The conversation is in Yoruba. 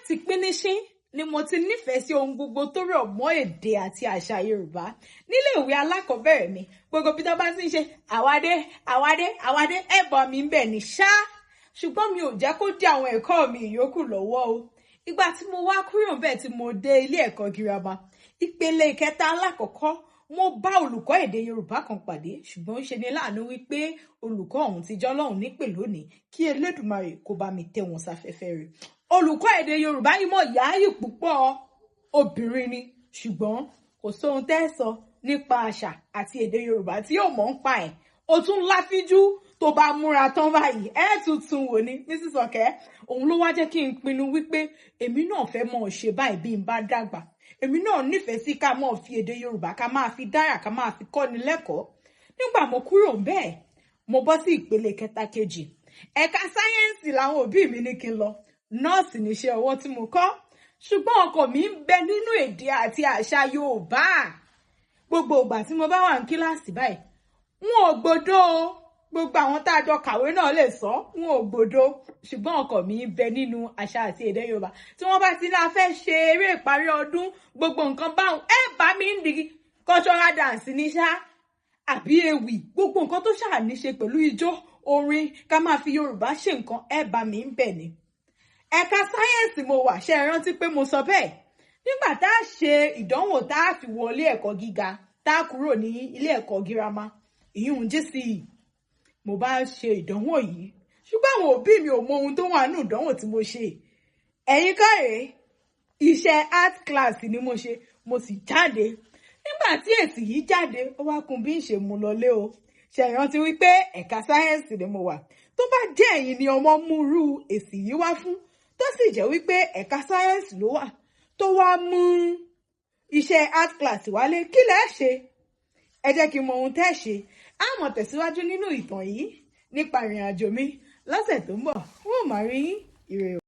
láti píníṣín ni mo ti nífẹ̀ẹ́ sí ohun gbogbo tó rọ̀ mọ́ èdè àti àṣà Yorùbá. Nílé ìwé alákọ̀ọ́bẹ̀rẹ̀ mi, gbogbo bí tó bá ti ń ṣe àwádé ẹ̀bọ̀ mi ń bẹ̀ ní ṣá. Ṣùgbọ́n mi ò jẹ́ kó dí àwọn ẹ̀kọ́ mi ìyókù lọ́wọ́ o. Ìgbà tí mo wá kúrò ńbẹ̀ tí mo dé ilé ẹ̀kọ́ girama, ìpele ìkẹta alákọ̀ọ́kọ́, mo bá olùkọ́ èdè Yorùbá kan pàdé, ṣùgbọ́n ó ṣe ní láàánú wípé olùkọ́ ọ̀hún ti jọ́ lọ́hùn nípè lónìí, kí Elédùmarè kó bá mi tẹ́ wọn sáfẹ́fẹ́ rẹ̀. Olùkọ́ èdè Yorùbá yìí mọ̀ yááyì púpọ̀, obìnrin ni, ṣùgbọ́n kò sóhun tẹ́ sọ nípa àṣà àti èdè Yorùbá tí yóò mọ̀ ń pa ẹ̀. Ó tún láfíjú tó bá múra tán báyìí, tuntun wò ni Mrs. Ọ̀kẹ́. Òun ló wá jẹ́ kí n pinnu wípé èmi náà fẹ́ mọ̀ ṣe báyìí bí n bá dàgbà. Èmi náà nífẹ̀ẹ́ sí ká máa fi èdè Yorùbá ká máa fi dára ká máa fi kọ́ni lẹ́kọ̀ọ́. Nígbà mo kúrò ńbẹ̀, mo bọ́ sí ìpele kẹta kejì. Ẹ̀ka sáyẹ́ǹsì làwọn òbí mi ní kí n lọ. Nọ́ọ̀sì níṣẹ́ ọwọ́ tí mo kọ́. Ṣùgbọ́n ọkàn mi ń bẹ nínú èdè àti àṣà Yorùbá. Gbogbo ìgbà tí mo bá wà ní kíláàsì báyìí, wọn ò gbọdọ̀ o. Gbogbo àwọn tá a jọ kàwé náà lè sọ, wọn ò gbọdọ̀. Ṣùgbọ́n ọkàn mi ń bẹ nínú àṣà àti èdè Yorùbá. Tí wọ́n bá ti láà fẹ́ ṣe eré ìparí ọdún, gbogbo nǹkan báwọn bá mi ń di cultural dance ní ṣá àbí ewì, gbogbo nǹkan tó ṣáà ní ṣe pẹ̀lú ijó, orin, ká máa fi Yorùbá ṣe nǹkan bá mi ń bẹ ni. Ẹ̀ka sáyẹ́ǹsì mo wà, ṣe rántí pé mo sọ bẹ́ẹ̀. Nígbà tá a ṣe ìdánwò tá a fi wọlé ẹ̀kọ́ gíga, tá a kúrò ní ilé ẹ̀kọ́ girama, ìyún JCE, mo bá ṣe ìdánwò yìí. Ṣùgbọ́n àwọn òbí mi ò mọ ohun tó wà nínú ìdánwò tí mo ṣe. Ẹ̀yin káre, iṣẹ́ art class ni mo ṣe, mo sì jáde. Nígbà tí èsì yìí jáde, ó wá kún bí ń ṣe mú lọlé o. Ṣe rántí wípé ẹ̀ka sáyẹ́ǹsì ni mo wà. Tó bá jẹ́ ẹ̀yin ni ọmọ múrú èsì yìí wá fún, tó sì jẹ́ wípé ẹ̀ka sáyẹ́ǹsì ló wà, tó wá mú iṣẹ́ art class wálé, kí lẹ ṣe? Ẹ jẹ́ kí n mọ ohun tẹ́ ṣe. A máa tẹ̀síwájú nínú ìtàn yìí nípa ìrìn àjò mi lọ́sẹ̀ tó ń bọ̀. Wọ́n máa rí yín. Ire o.